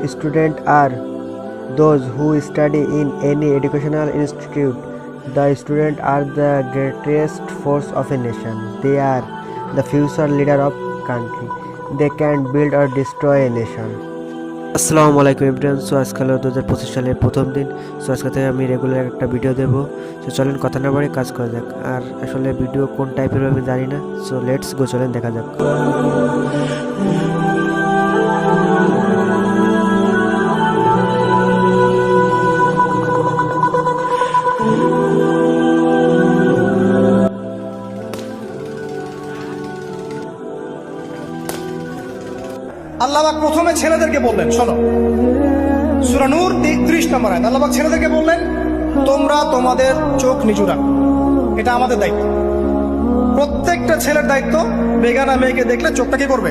Students are those who study in any educational institute. The students are the greatest force of a nation. They are the future leader of country. They can build or destroy a nation. আসসালামু আলাইকুম everyone. So আজকে হলো 2025 সালের প্রথম দিন। So আজকে থেকে আমি রেগুলার একটা ভিডিও দেবো। সো চলেন কথা না বাড়িয়ে কাজ করা যাক। আর আসলে ভিডিও কোন টাইপের হবে জানি না। সো লেটস গো, চলেন দেখা যাক। আল্লাহ পাক প্রথমে ছেলেদেরকে বললেন, শোনো, সূরা নূর 30 নম্বর আয়াত। আল্লাহ পাক ছেলেদেরকে বললেন, তোমরা তোমাদের চোখ নিচু রাখো, এটা আমাদের দায়িত্ব। প্রত্যেকটা ছেলের দায়িত্ব বেগানা মেয়েকে দেখলে চোখটা কি করবে?